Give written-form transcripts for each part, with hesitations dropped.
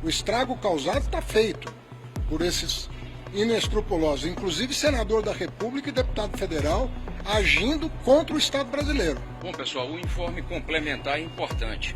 O estrago causado está feito por esses inescrupulosos, inclusive senador da República e deputado federal, agindo contra o Estado brasileiro. Bom, pessoal, o informe complementar é importante.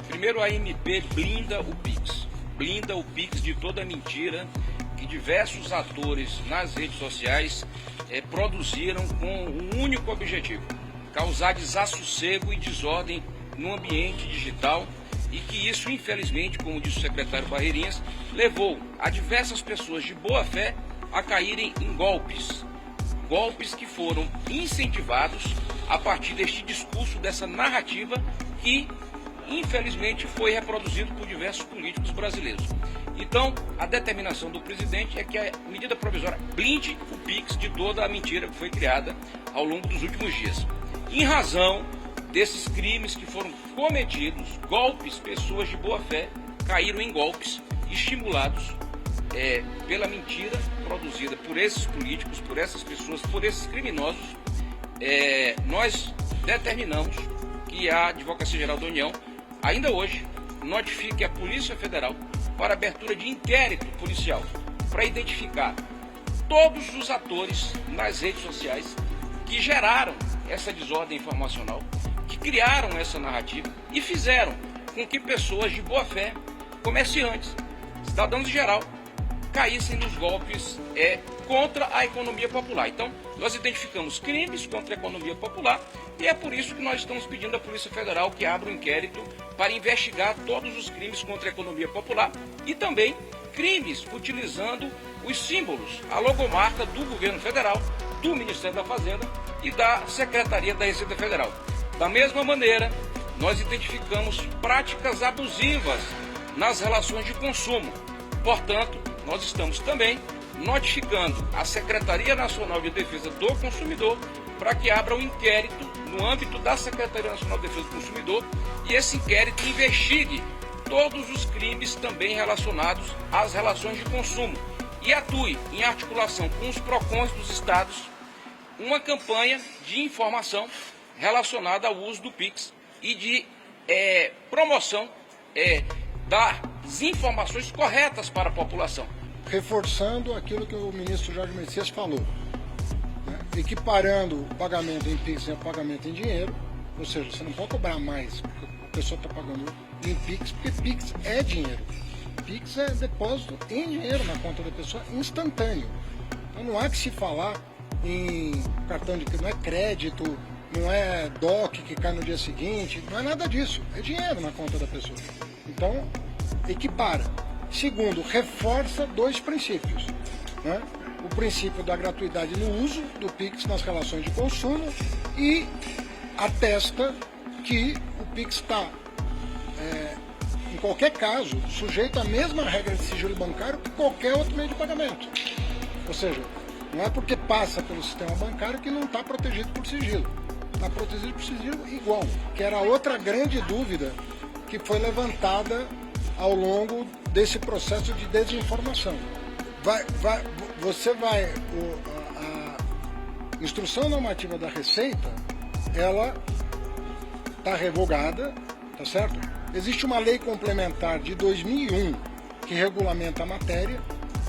Primeiro, a MP blinda o Pix de toda a mentira que diversos atores nas redes sociais produziram com um único objetivo: causar desassossego e desordem no ambiente digital, e que isso, infelizmente, como disse o secretário Barreirinhas, levou a diversas pessoas de boa fé a caírem em golpes que foram incentivados a partir deste discurso, dessa narrativa que, infelizmente, foi reproduzido por diversos políticos brasileiros. Então, a determinação do presidente é que a medida provisória blinde o Pix de toda a mentira que foi criada ao longo dos últimos dias. Em razão desses crimes que foram cometidos, pessoas de boa fé caíram em golpes estimulados pela mentira produzida por esses políticos, por essas pessoas, por esses criminosos. Nós determinamos que a Advocacia Geral da União, ainda hoje, notifique a Polícia Federal para abertura de inquérito policial para identificar todos os atores nas redes sociais que geraram essa desordem informacional, que criaram essa narrativa e fizeram com que pessoas de boa fé, comerciantes, cidadãos em geral, caíssem nos golpes contra a economia popular. Então, nós identificamos crimes contra a economia popular e é por isso que nós estamos pedindo à Polícia Federal que abra um inquérito para investigar todos os crimes contra a economia popular e também crimes utilizando os símbolos, a logomarca do governo federal, do Ministério da Fazenda e da Secretaria da Receita Federal. Da mesma maneira, nós identificamos práticas abusivas nas relações de consumo. Portanto, nós estamos também notificando a Secretaria Nacional de Defesa do Consumidor para que abra um inquérito no âmbito da Secretaria Nacional de Defesa do Consumidor e esse inquérito investigue todos os crimes também relacionados às relações de consumo e atue em articulação com os PROCONs dos estados uma campanha de informação relacionada ao uso do Pix e de promoção das informações corretas para a população. Reforçando aquilo que o ministro Jorge Messias falou, né? Equiparando o pagamento em Pix e o pagamento em dinheiro, ou seja, você não pode cobrar mais porque a pessoa está pagando em Pix, porque Pix é dinheiro. Pix é depósito em dinheiro na conta da pessoa instantâneo. Então não há que se falar em cartão de crédito, não é crédito, não é DOC que cai no dia seguinte, não é nada disso, é dinheiro na conta da pessoa. Então, equipara. Segundo, reforça dois princípios, né? O princípio da gratuidade no uso do Pix nas relações de consumo e atesta que o Pix está, em qualquer caso, sujeito à mesma regra de sigilo bancário que qualquer outro meio de pagamento. Ou seja, não é porque passa pelo sistema bancário que não está protegido por sigilo. Está protegido por sigilo igual, que era outra grande dúvida que foi levantada ao longo desse processo de desinformação. A instrução normativa da Receita, ela está revogada, tá certo? Existe uma lei complementar de 2001 que regulamenta a matéria,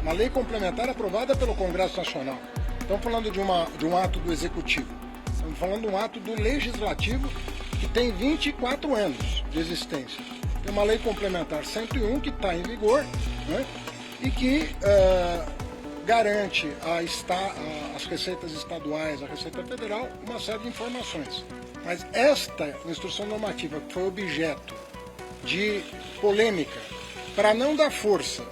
uma lei complementar aprovada pelo Congresso Nacional. Estamos falando de um ato do Executivo, estamos falando de um ato do Legislativo que tem 24 anos de existência. Tem uma lei complementar 101 que está em vigor, né, e que garante às receitas estaduais, à Receita Federal, uma série de informações. Mas esta instrução normativa que foi objeto de polêmica, para não dar força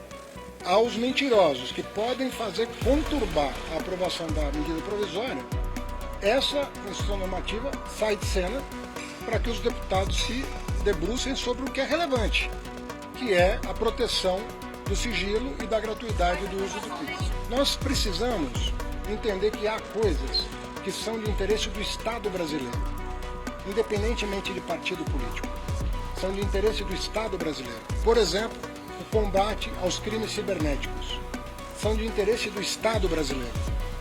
aos mentirosos que podem fazer conturbar a aprovação da medida provisória, essa instrução normativa sai de cena para que os deputados se debrucem sobre o que é relevante, que é a proteção do sigilo e da gratuidade do uso do Pix. Nós precisamos entender que há coisas que são de interesse do Estado brasileiro, independentemente de partido político. São de interesse do Estado brasileiro. Por exemplo, o combate aos crimes cibernéticos. São de interesse do Estado brasileiro.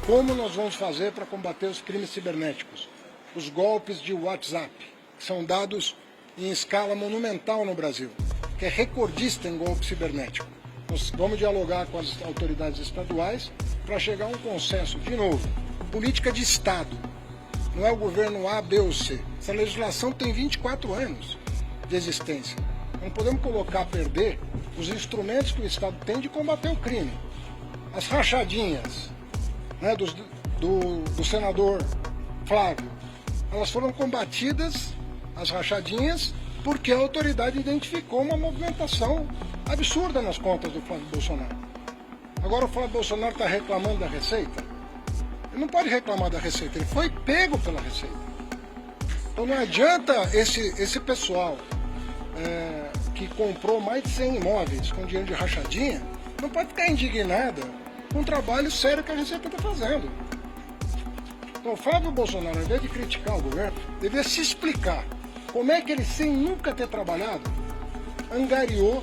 Como nós vamos fazer para combater os crimes cibernéticos? Os golpes de WhatsApp, que são dados em escala monumental no Brasil. que é recordista em golpe cibernético. Nós vamos dialogar com as autoridades estaduais para chegar a um consenso. De novo, política de Estado. Não é o governo A, B ou C. Essa legislação tem 24 anos de existência. Não podemos colocar a perder os instrumentos que o Estado tem de combater o crime. As rachadinhas, né, do senador Flávio, elas foram combatidas, as rachadinhas, porque a autoridade identificou uma movimentação absurda nas contas do Flávio Bolsonaro. Agora o Flávio Bolsonaro está reclamando da Receita. Ele não pode reclamar da Receita, ele foi pego pela Receita. Então não adianta esse pessoal que comprou mais de 100 imóveis com dinheiro de rachadinha, não pode ficar indignada com o trabalho sério que a Receita está fazendo. Então o Flávio Bolsonaro, ao invés de criticar o governo, deveria se explicar como é que ele, sem nunca ter trabalhado, angariou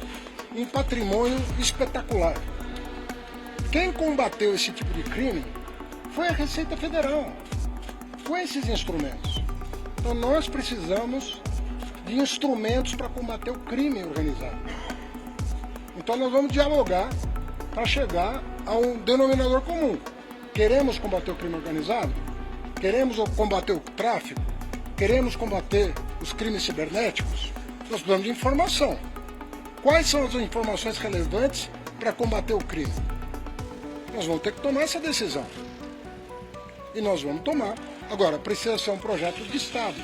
um patrimônio espetacular. Quem combateu esse tipo de crime foi a Receita Federal, com esses instrumentos. Então nós precisamos de instrumentos para combater o crime organizado. Então nós vamos dialogar para chegar a um denominador comum. Queremos combater o crime organizado? Queremos combater o tráfico? Queremos combater os crimes cibernéticos? Nós precisamos de informação. Quais são as informações relevantes para combater o crime? Nós vamos ter que tomar essa decisão. E nós vamos tomar. Agora, precisa ser um projeto de Estado.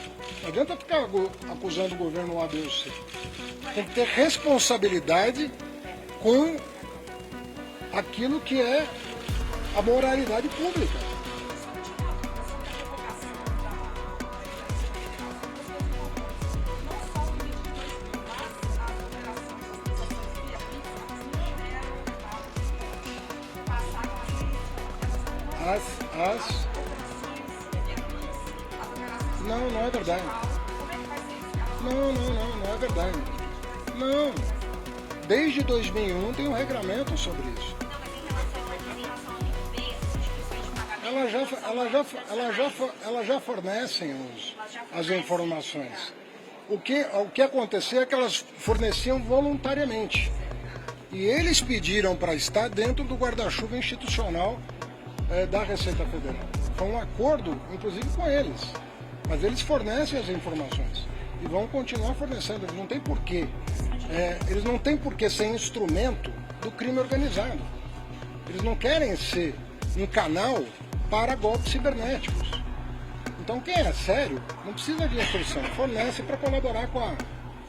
Não adianta ficar acusando o governo A, B ou C. Tem que ter responsabilidade com aquilo que é a moralidade pública. Não é verdade. Não é verdade. Não. Desde 2001 tem um regramento sobre isso. Elas já fornecem as informações. O que aconteceu é que elas forneciam voluntariamente. E eles pediram para estar dentro do guarda-chuva institucional da Receita Federal. Foi um acordo, inclusive, com eles. Mas eles fornecem as informações. E vão continuar fornecendo. Eles não têm porquê. Eles não têm porquê ser instrumento do crime organizado. Eles não querem ser um canal para golpes cibernéticos. Então quem é sério não precisa de instrução. Fornece para colaborar com a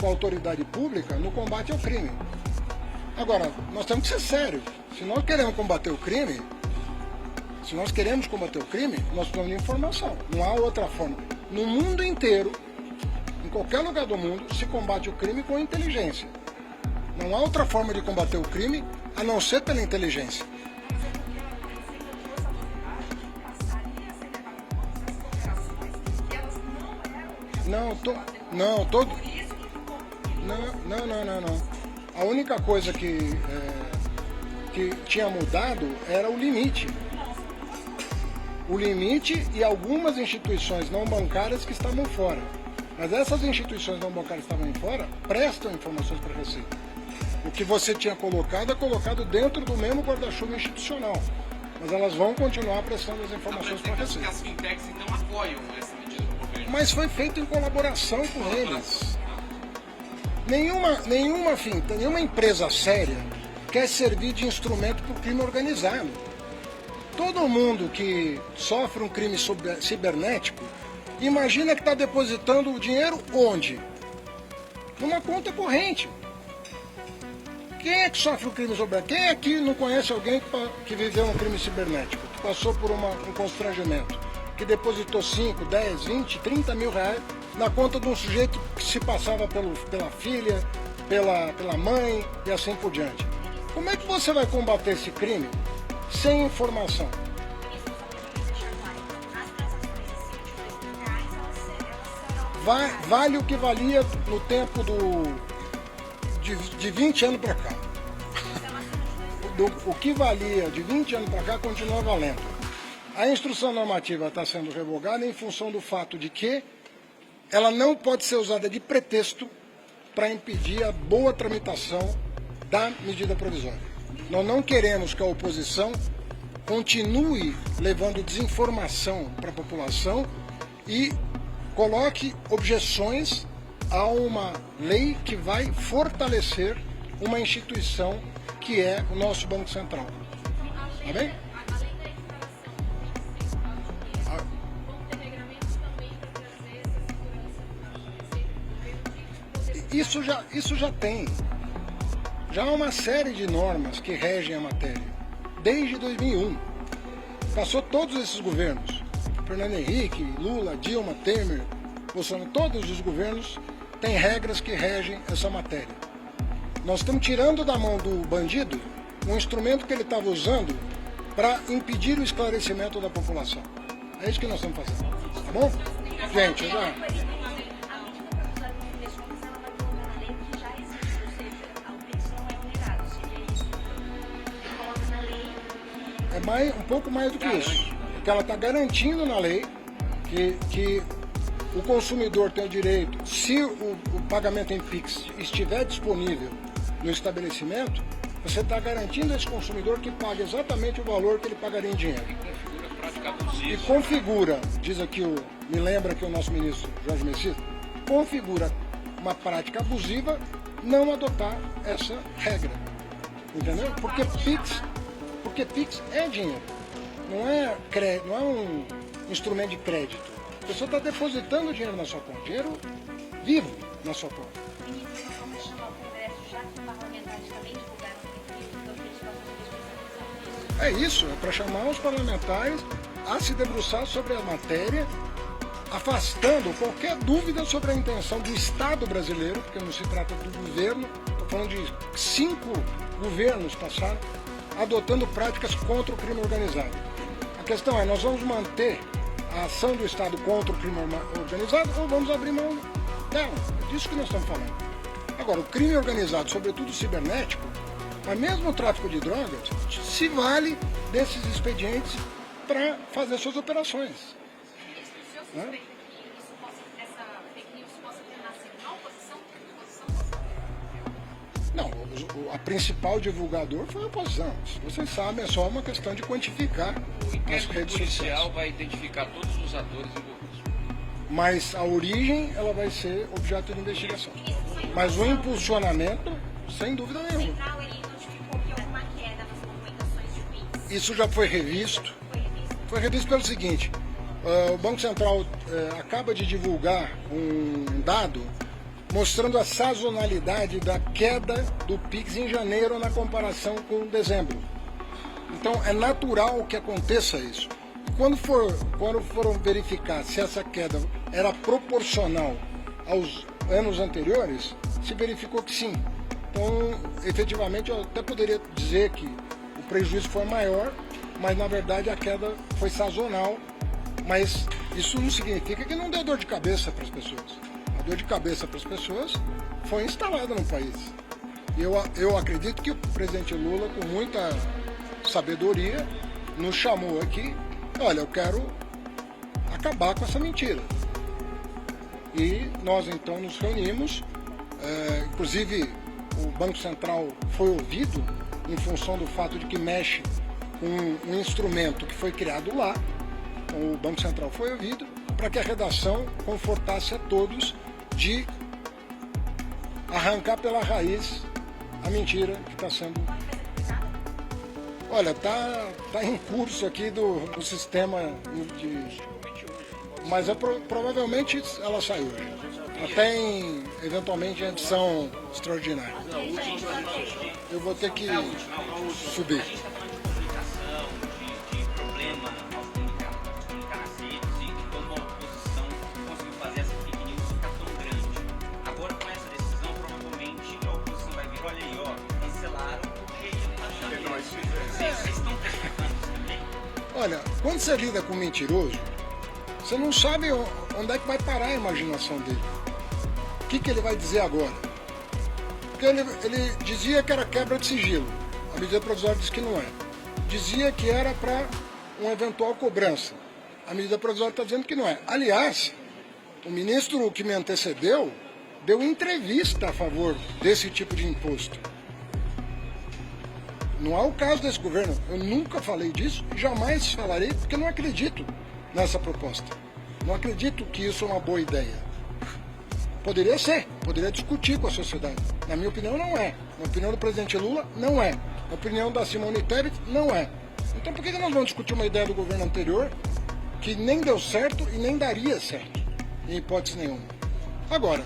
autoridade pública no combate ao crime. Agora, nós temos que ser sérios. Se nós queremos combater o crime, nós precisamos de informação. Não há outra forma. No mundo inteiro, em qualquer lugar do mundo, se combate o crime com inteligência. Não há outra forma de combater o crime a não ser pela inteligência. Não. A única coisa que tinha mudado era o limite. O limite e algumas instituições não bancárias que estavam fora. Mas essas instituições não bancárias que estavam fora prestam informações para a Receita. O que você tinha colocado é colocado dentro do mesmo guarda-chuva institucional. Mas elas vão continuar prestando as informações para a Receita. As fintechs então apoiam essa medida do governo. Mas foi feito em colaboração com eles. Nenhuma empresa séria quer servir de instrumento para o crime organizado. Todo mundo que sofre um crime cibernético imagina que está depositando o dinheiro onde? Numa conta corrente. Quem é que sofre um crime cibernético? Quem aqui não conhece alguém que viveu um crime cibernético, que passou por um constrangimento, que depositou 5, 10, 20, 30 mil reais na conta de um sujeito que se passava pela filha, pela mãe e assim por diante? Como é que você vai combater esse crime sem informação? Vale o que valia no tempo de 20 anos para cá. O que valia de 20 anos para cá continua valendo. A instrução normativa está sendo revogada em função do fato de que ela não pode ser usada de pretexto para impedir a boa tramitação da medida provisória. Nós não queremos que a oposição continue levando desinformação para a população e coloque objeções a uma lei que vai fortalecer uma instituição que é o nosso Banco Central. Tá bem? Isso já tem. Já há uma série de normas que regem a matéria, desde 2001. Passou todos esses governos, Fernando Henrique, Lula, Dilma, Temer, Bolsonaro, todos os governos têm regras que regem essa matéria. Nós estamos tirando da mão do bandido um instrumento que ele estava usando para impedir o esclarecimento da população. É isso que nós estamos fazendo, tá bom? Gente, eu já... É um pouco mais do que isso, porque ela está garantindo na lei que o consumidor tem o direito, se o pagamento em Pix estiver disponível no estabelecimento, você está garantindo a esse consumidor que pague exatamente o valor que ele pagaria em dinheiro. E configura, diz aqui, me lembra que o nosso ministro Jorge Messias, configura uma prática abusiva não adotar essa regra. Entendeu? Porque Pix é dinheiro, não é um instrumento de crédito. A pessoa está depositando dinheiro na sua conta, dinheiro vivo na sua conta. Ministro, nós vamos chamar o Congresso, já que os parlamentares também divulgaram o perfil, então eles possam ter É isso, é para chamar os parlamentares a se debruçar sobre a matéria, afastando qualquer dúvida sobre a intenção do Estado brasileiro, porque não se trata do governo, estou falando de 5 governos passaram, adotando práticas contra o crime organizado. A questão é, nós vamos manter a ação do Estado contra o crime organizado ou vamos abrir mão dela? É disso que nós estamos falando. Agora, o crime organizado, sobretudo o cibernético, mas mesmo o tráfico de drogas, se vale desses expedientes para fazer suas operações. O senhor suspeita que essa fake news possa tornar na oposição? Não, a principal divulgador foi a oposição. Vocês sabem, é só uma questão de quantificar as redes policial sociais. vai identificar todos os atores envolvidos. Mas a origem, ela vai ser objeto de investigação. Mas o impulsionamento, sem dúvida nenhuma. Central, ele notificou que houve uma queda nas movimentações de Pix. Isso já foi revisto. Foi revisto pelo seguinte, o Banco Central acaba de divulgar um dado mostrando a sazonalidade da queda do Pix em janeiro na comparação com dezembro. Então é natural que aconteça isso. Quando foram verificar se essa queda era proporcional aos anos anteriores, se verificou que sim. Então, efetivamente, eu até poderia dizer que o prejuízo foi maior, mas na verdade a queda foi sazonal, mas isso não significa que não deu dor de cabeça para as pessoas. A dor de cabeça para as pessoas foi instalada no país. E eu acredito que o presidente Lula, com muita sabedoria, nos chamou aqui, olha, eu quero acabar com essa mentira. E nós então nos reunimos, inclusive o Banco Central foi ouvido em função do fato de que mexe com um instrumento que foi criado lá. Então, o Banco Central foi ouvido para que a redação confortasse a todos de arrancar pela raiz a mentira que está sendo... Olha, tá em curso aqui do sistema de... Mas provavelmente ela sai hoje. Até eventualmente em edição extraordinária. Eu vou ter que subir. Olha, quando você lida com um mentiroso, você não sabe onde é que vai parar a imaginação dele. O que ele vai dizer agora? Porque ele dizia que era quebra de sigilo. A medida provisória diz que não é. Dizia que era para uma eventual cobrança. A medida provisória está dizendo que não é. Aliás, o ministro que me antecedeu deu entrevista a favor desse tipo de imposto. Não é o caso desse governo. Eu nunca falei disso e jamais falarei, porque eu não acredito nessa proposta. Não acredito que isso é uma boa ideia. Poderia ser, poderia discutir com a sociedade. Na minha opinião, não é. Na opinião do presidente Lula, não é. Na opinião da Simone Tebet, não é. Então por que nós vamos discutir uma ideia do governo anterior que nem deu certo e nem daria certo, em hipótese nenhuma? Agora,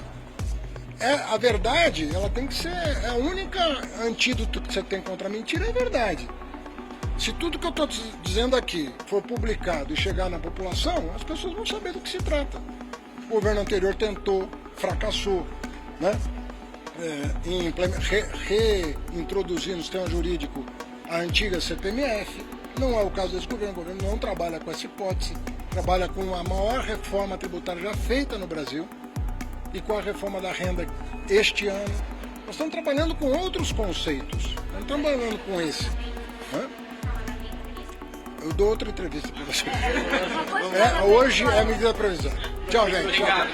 a verdade, ela tem que ser a única antídoto que você tem contra a mentira, é a verdade. Se tudo que eu estou dizendo aqui for publicado e chegar na população, as pessoas vão saber do que se trata. O governo anterior tentou, fracassou, né? Em reintroduzir no sistema jurídico a antiga CPMF. Não é o caso desse governo. O governo não trabalha com essa hipótese, trabalha com a maior reforma tributária já feita no Brasil e com a reforma da renda este ano. Nós estamos trabalhando com outros conceitos, não estamos trabalhando com esse. Eu dou outra entrevista para você. Hoje é a medida provisória. Tchau, gente. Obrigado.